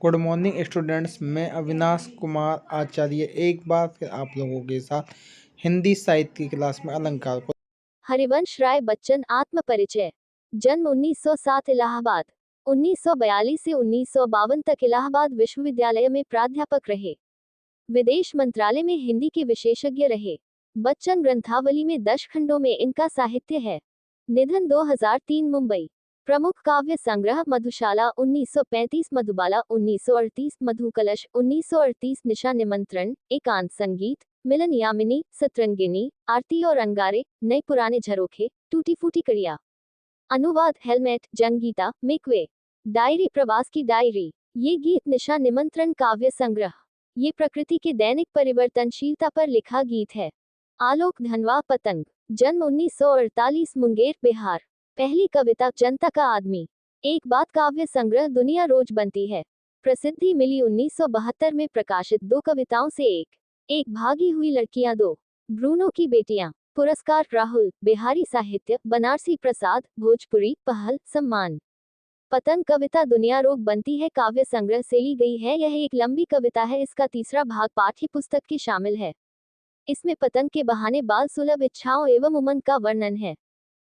Good morning students. मैं अविनाश कुमार आचार्य एक बार फिर आप लोगों के साथ हिंदी साहित्य की क्लास में अलंकार को हरिवंश राय बच्चन आत्मपरिचय। जन्म 1907 इलाहाबाद। 1942 से 1952 तक इलाहाबाद विश्वविद्यालय में प्राध्यापक रहे। विदेश मंत्रालय में हिंदी के विशेषज्ञ रहे। बच्चन ग्रंथावली में 10 खंडों में इनका साहित्य है। निधन 2003 मुंबई। प्रमुख काव्य संग्रह मधुशाला 1935, मधुबाला 1938, मधुकलश 1938, निशा निमंत्रण, एकांत संगीत, मिलन यामिनी, सतरंगिनी, आरती और अंगारे, नए पुराने झरोखे, टूटी फूटी कड़िया। अनुवाद हेलमेट, जंगीता, मेकवे। डायरी प्रवास की डायरी। ये गीत निशा निमंत्रण काव्य संग्रह। ये प्रकृति के दैनिक परिवर्तनशीलता पर लिखा गीत है। आलोक धनवा पतंग। जन्म 1948, मुंगेर बिहार। पहली कविता जनता का आदमी। एक बात काव्य संग्रह दुनिया रोज बनती है। प्रसिद्धि मिली 1972 में प्रकाशित 2 कविताओं से। एक भागी हुई लड़कियां 2। ब्रूनो की बेटियां। पुरस्कार राहुल बिहारी साहित्य, बनारसी प्रसाद, भोजपुरी पहल सम्मान। पतंग कविता दुनिया रोग बनती है काव्य संग्रह से ली गई है। यह एक लंबी कविता है। इसका तीसरा भाग पाठ्य पुस्तक की शामिल है। इसमें पतंग के बहाने बाल सुलभ इच्छाओं एवं उमंग का वर्णन है।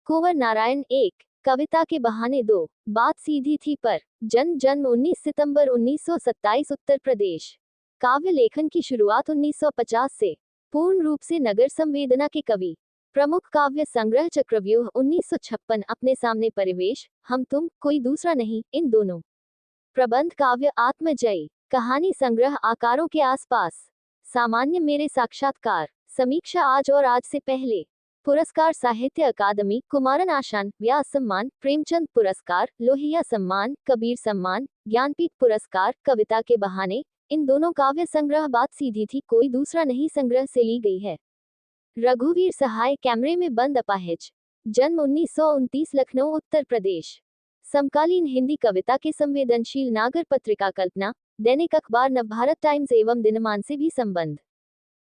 कुंवर नारायण 1। कविता के बहाने 2। बात सीधी थी पर। जन्म 19 सितंबर 1927, उत्तर प्रदेश। काव्य लेखन की शुरुआत 1950 से। पूर्ण रूप से नगर संवेदना के कवि। प्रमुख काव्य संग्रह चक्रव्यूह 1956, अपने सामने परिवेश, हम तुम, कोई दूसरा नहीं, इन दोनों। प्रबंध काव्य आत्मजयी। कहानी संग्रह आकारों के आसपास। सामान्य मेरे साक्षात्कार। समीक्षा आज और आज से पहले। पुरस्कार साहित्य अकादमी, कुमारन आशान, व्यास सम्मान, प्रेमचंद पुरस्कार, लोहिया सम्मान, कबीर सम्मान, ज्ञानपीठ पुरस्कार। कविता के बहाने। इन दोनों काव्य संग्रह बात सीधी थी, कोई दूसरा नहीं संग्रह से ली गई है। रघुवीर सहाय कैमरे में बंद अपाहिज। जन्म 1929, लखनऊ, उत्तर प्रदेश। समकालीन हिंदी कविता के संवेदनशील नागर पत्रिका कल्पना, दैनिक अखबार नवभारत टाइम्स एवं दिनमान से भी संबंध।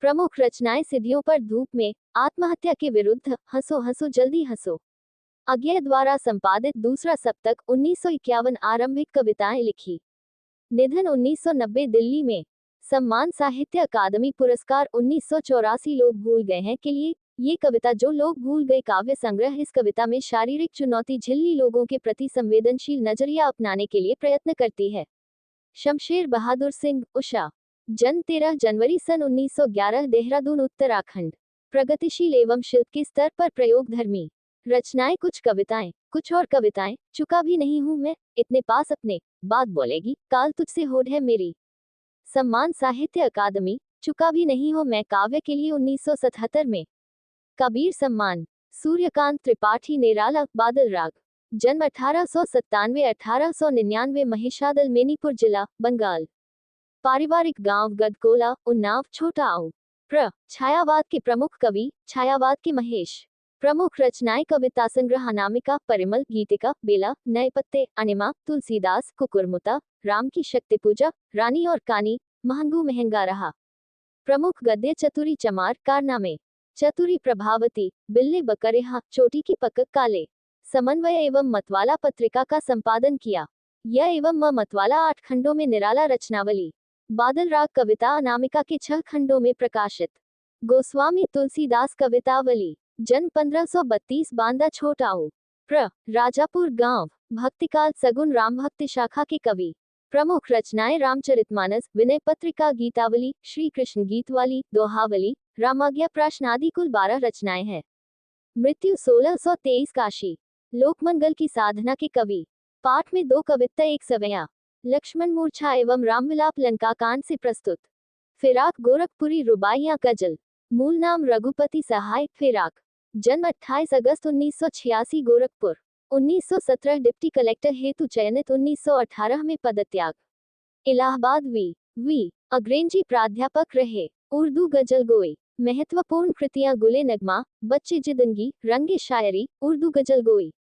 प्रमुख रचनाएं सिद्धियों पर धूप में, आत्महत्या के विरुद्ध, हंसो हंसो जल्दी हंसो। अज्ञे द्वारा संपादित दूसरा सप्तक 1951। आरंभिक कविताएं लिखी। निधन 1990 दिल्ली में। सम्मान साहित्य अकादमी पुरस्कार 1984। लोग भूल गए हैं के लिए ये कविता जो लोग भूल गए काव्य संग्रह। इस कविता में शारीरिक चुनौती झिल्ली लोगों के प्रति संवेदनशील नजरिया अपनाने के लिए प्रयत्न करती है। शमशेर बहादुर सिंह, उषा। जन्म 13 जनवरी सन 1911, देहरादून, उत्तराखंड। प्रगतिशील एवं शिल्प के स्तर पर प्रयोगधर्मी रचनाएं। कुछ कविताएं, कुछ और कविताएं। चुका भी नहीं हूं मैं, इतने पास अपने, बात बोलेगी, काल तुझसे होड़ है मेरी। सम्मान साहित्य अकादमी, चुका भी नहीं हो मैं काव्य के लिए 1977 में। कबीर सम्मान, सूर्यकांत त्रिपाठी, निराला, बादल राग। जन्म 1897-1899, महिषादल, मेनीपुर जिला, बंगाल। पारिवारिक गांव गदकोला, उन्नाव, छोटा आऊ। छायावाद के प्रमुख कवि, छायावाद के महेश। प्रमुख रचनाएं कविता संग्रह अनामिका, परिमल, गीतिका, बेला, नए पत्ते, अनिमा, तुलसीदास, कुकुरमुता, राम की शक्ति पूजा, रानी और कानी, महंगू महंगा रहा। प्रमुख गद्य चतुरी चमार, कारनामे। चतुरी प्रभावती, बिल्ले बकरेहा, चोटी की पक, काले। समन्वय एवं मतवाला पत्रिका का संपादन किया। यह एवं मतवाला 8 खंडों में निराला रचनावली। बादल राग कविता अनामिका के 6 खंडों में प्रकाशित। गोस्वामी तुलसीदास कवितावली। जन्म 1532, बांदा, छोटाऊ। राजापुर गांव। भक्तिकाल सगुन राम भक्ति शाखा के कवि। प्रमुख रचनाएं रामचरितमानस, विनय पत्रिका, गीतावली, श्री कृष्ण गीतवाली, दोहावली, रामाज्ञा प्राशन आदि कुल 12 रचनाएं हैं। मृत्यु 1623, काशी। लोकमंगल की साधना के कवि। पाठ में 2 कविता, 1 सवैया। लक्ष्मण मूर्छा एवं रामविलाप लंका कांड से प्रस्तुत। फिराक गोरखपुरी रुबाइयां गजल। मूल नाम रघुपति सहाय, फिराक। जन्म 28 अगस्त 1986, गोरखपुर। 1917 डिप्टी कलेक्टर हेतु चयनित, 1918 में पदत्याग। इलाहाबाद वी अग्रेंजी प्राध्यापक रहे। उर्दू गजल गोई। महत्वपूर्ण कृतियां गुले नगमा, बच्चे जिदंगी, रंगे शायरी, उर्दू गजल गोई।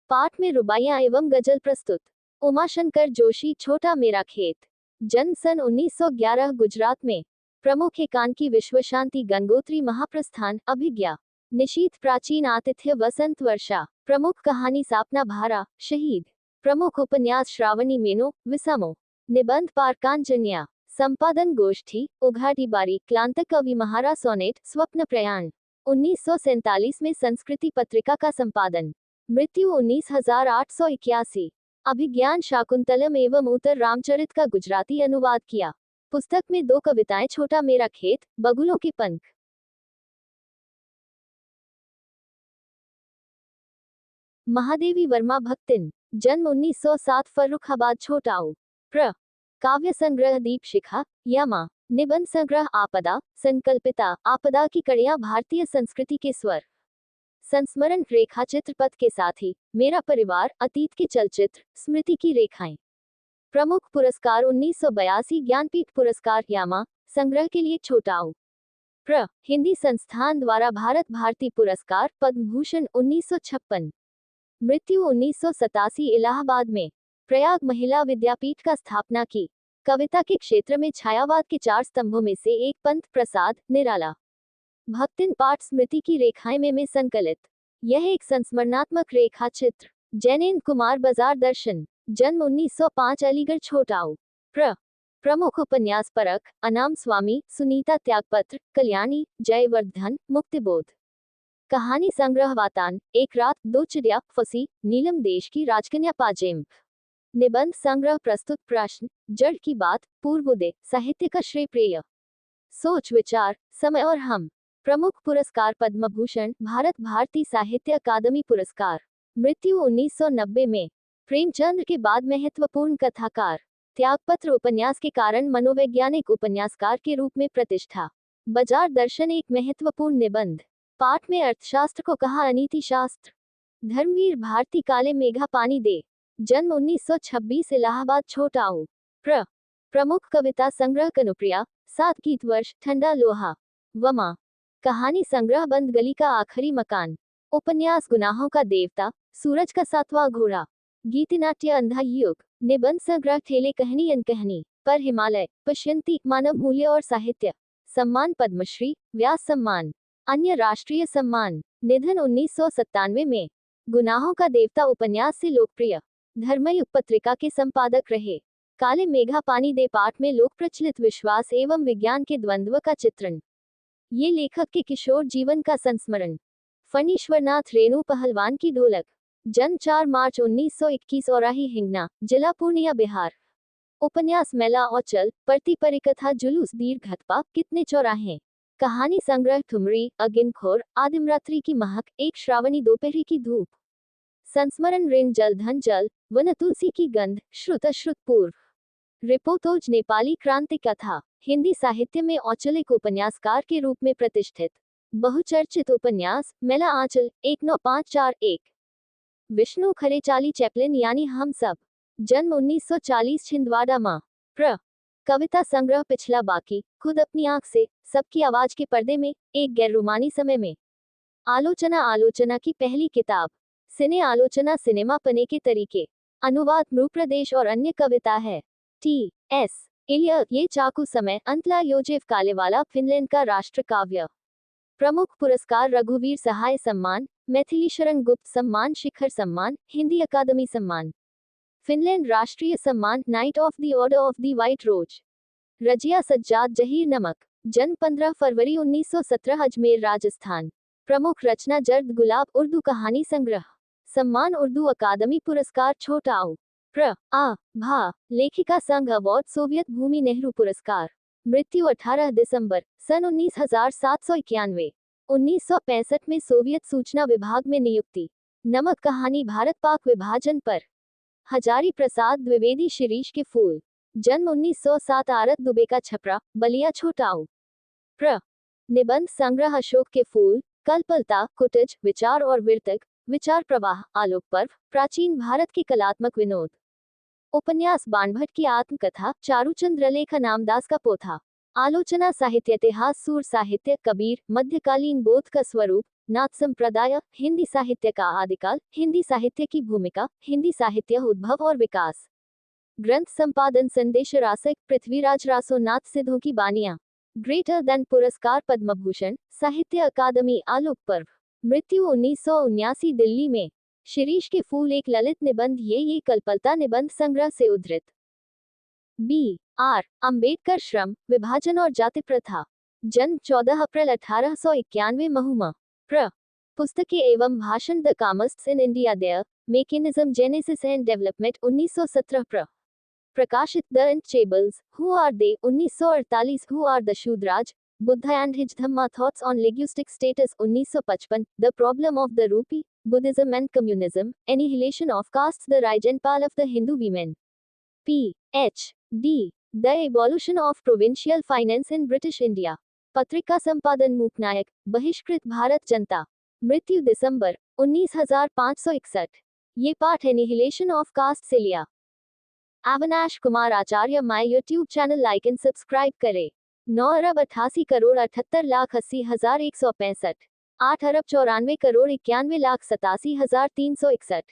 पाठ में रुबाइयां एवं गजल प्रस्तुत। उमाशंकर जोशी, छोटा मेरा खेत। जन्म सन 1911, गुजरात में। प्रमुख एकांकी विश्व शांति, गंगोत्री, महाप्रस्थान, अभिज्ञा, निशीथ, प्राचीन आतिथ्य, वसंत वर्षा। प्रमुख कहानी सापना भारा, शहीद। प्रमुख उपन्यास श्रावणी मेनो, विसामो। निबंध पारकांजन्या, संपादन गोष्ठी, उघाटी बारी, क्लांतक कवि महारा सोनेट, स्वप्न प्रयाण, 1947 में संस्कृति पत्रिका का संपादन, मृत्यु 19,881, अभिज्ञान शाकुंतलम एवं उत्तर रामचरित का गुजराती अनुवाद किया। पुस्तक में 2 कविताएं, छोटा मेरा खेत, बगुलों के पंख। महादेवी वर्मा भक्तिन, जन्म 1907, फर्रुखाबाद, छोटाऊ। प्र काव्य संग्रह दीप शिखा, यमा, निबंध संग्रह आपदा, संकल्पिता, आपदा की कड़ियां, भारतीय संस्कृति के स्वर, संस्मरण, रेखा चित्र पथ के साथ ही, मेरा परिवार, अतीत के चलचित्र, स्मृति की रेखाएं। प्रमुख पुरस्कार 1982 ज्ञानपीठ पुरस्कार, यामा, संग्रह के लिए, छोटाऊ। प्र हिंदी संस्थान द्वारा भारत भारती पुरस्कार, पद्म भूषण 1956, मृत्यु 1987, इलाहाबाद में प्रयाग महिला विद्यापीठ का स्थापना की। कविता के क्षेत्र में छायावाद के 4 स्तंभों में से एक, पंत प्रसाद, निराला। भक्तिन पाठ, स्मृति की रेखाएं में संकलित। यह एक संस्मरणात्मक रेखा चित्र। जैनेन्द्र कुमार, बाजार दर्शन, जन्म 1905, अलीगढ़, छोटाऊ। प्रमुख उपन्यास परख, अनाम स्वामी, सुनीता, त्यागपत्र, कल्याणी, जयवर्धन, मुक्तिबोध। कहानी संग्रह वातान, एक रात, 2 चिड़िया, फंसी, नीलम देश की राजकन्या पाजेम। निबंध संग्रह प्रस्तुत, प्रश्न, जड़ की बात, पूर्वोदय, साहित्य का श्रेय प्रेय, सोच विचार, समय और हम। प्रमुख पुरस्कार, पद्म भूषण, भारत भारती साहित्य अकादमी पुरस्कार, मृत्यु 1990 में। प्रेमचंद्र के बाद महत्वपूर्ण कथाकार, त्यागपत्र उपन्यास के कारण मनोवैज्ञानिक उपन्यासकार के रूप में प्रतिष्ठा। बाजार दर्शन एक महत्वपूर्ण निबंध। पाठ में अर्थशास्त्र को कहा अनीति शास्त्र। धर्मवीर भारती, काले मेघा पानी दे, जन्म 1926, इलाहाबाद, छोटाऊ। प्रमुख कविता संग्रह, कनुप्रिया, 7 गीत वर्ष, ठंडा लोहा, वमा। कहानी संग्रह, बंद गली का आखिरी मकान। उपन्यास, गुनाहों का देवता, सूरज का 7वां घोड़ा, गीतनाट्य, अंधा युग। निबंध संग्रह, ठेले कहनी अनकहनी, पर हिमालय, पश्यंती, मानव मूल्य और साहित्य। सम्मान, पद्मश्री, व्यास सम्मान, अन्य राष्ट्रीय सम्मान। निधन 1997 में। गुनाहों का देवता उपन्यास से लोकप्रिय। धर्मयुग पत्रिका के संपादक रहे। काले मेघा पानी दे पाठ में लोक प्रचलित विश्वास एवं विज्ञान के द्वंद्व का चित्रण। ये लेखक के किशोर जीवन का संस्मरण। फणीश्वरनाथ रेणु पहलवान की ढोलक, जन्म 4 मार्च 1921, औराही, हिंगना, जिला पूर्णिया, बिहार। उपन्यास, मेला औचल, परती परिकथा, जुलूस, दीर्घ घतपा, कितने चौराहे। कहानी संग्रह, ठुमरी, अगिनखोर, आदिमरात्रि की महक, एक श्रावणी दोपहरी की धूप। संस्मरण, ऋण जल धन जल, वन तुलसी की गंध, श्रुत अश्रुत पूर्व। रिपोतोज, नेपाली क्रांति कथा। हिंदी साहित्य में औचलिक उपन्यासकार के रूप में प्रतिष्ठित। बहुचर्चित उपन्यास, मेला आंचल, 19541। विष्णु खरेचाली, चैपलिन यानी हम सब, जन्म 1940, छिंदवाड़ा, मां। कविता संग्रह, पिछला बाकी, खुद अपनी आंख से, सबकी आवाज के पर्दे में, एक गैररोमानी समय में। आलोचना की पहली किताब। सिने आलोचना, सिनेमा पने के तरीके। अनुवाद, मृप्रदेश और अन्य कविता है। T.S. इलिया, ये चाकू समय, अंतला योजेफ कालेवाला, फिनलैंड का राष्ट्र काव्य। प्रमुख पुरस्कार, रघुवीर सहाय सम्मान, मैथिलीशरण गुप्त सम्मान, शिखर सम्मान, हिंदी अकादमी सम्मान। फिनलैंड राष्ट्रीय सम्मान, knight of the order of the white rose. Razia Sajjad, Zaheer नमक, जन्म 15 फरवरी 1917, अजमेर, राजस्थान। प्रमुख रचना, जर्द गुलाब, उर्दू कहानी संग्रह। सम्मान, उर्दू अकादमी पुरस्कार, छोटाऊ। भा लेखिका संघ अवार्ड, सोवियत भूमि नेहरू पुरस्कार। मृत्यु 18 दिसंबर सन 19,791। 1965 में सोवियत सूचना विभाग में नियुक्ति। नमक कहानी, भारत पाक विभाजन पर। हजारी प्रसाद द्विवेदी, शिरीष के फूल, जन्म 1907, आरत दुबे का छपरा, बलिया, छोटाऊ। निबंध संग्रह, अशोक के फूल, कल्पलता, कुटज, विचार और विर्तक, विचार प्रवाह, आलोक पर्व, प्राचीन भारत के कलात्मक विनोद। उपन्यास, बाणभट्ट की आत्मकथा, चारूचंद्र लेखा नामदास का पोथा। आलोचना, साहित्य इतिहास, सूर साहित्य, कबीर, मध्यकालीन बोध का स्वरूप, नाथ संप्रदाय, हिंदी साहित्य का आदिकाल, हिंदी साहित्य की भूमिका, हिंदी साहित्य उद्भव और विकास। ग्रंथ संपादन, संदेश रासक, पृथ्वीराज रासो, नाथ सिद्धों की बानियां। ग्रेटर देन पुरस्कार, पद्म भूषण, साहित्य अकादमी, आलोक पर्व। मृत्यु 1979, दिल्ली में। शिरीष के फूल एक ललित निबंध, ये कल्पलता निबंध संग्रह से उद्धृत। बी आर अंबेडकर श्रम विभाजन और जाति प्रथा। जन्म 14 अप्रैल 1891 महुमा। प्र पुस्तकें एवं भाषण the castes in India their mechanism genesis and development 1917 प्रकाशित the untouchables who are they 1948 who are the Shudras Buddha and his Dhamma thoughts on linguistic states 1955 the problem of the rupee Buddhism and communism annihilation of castes the rise and fall of the Hindu women. PhD the evolution of provincial finance in British India. पत्रिका संपादन मूकनायक बहिष्कृत भारत जनता। मृत्यु दिसंबर 19,561। ये पाठ annihilation of caste से लिया। Avinash Kumar Acharya my YouTube channel like and subscribe करें। 9,88,80,80,165। 8,94,91,87,361।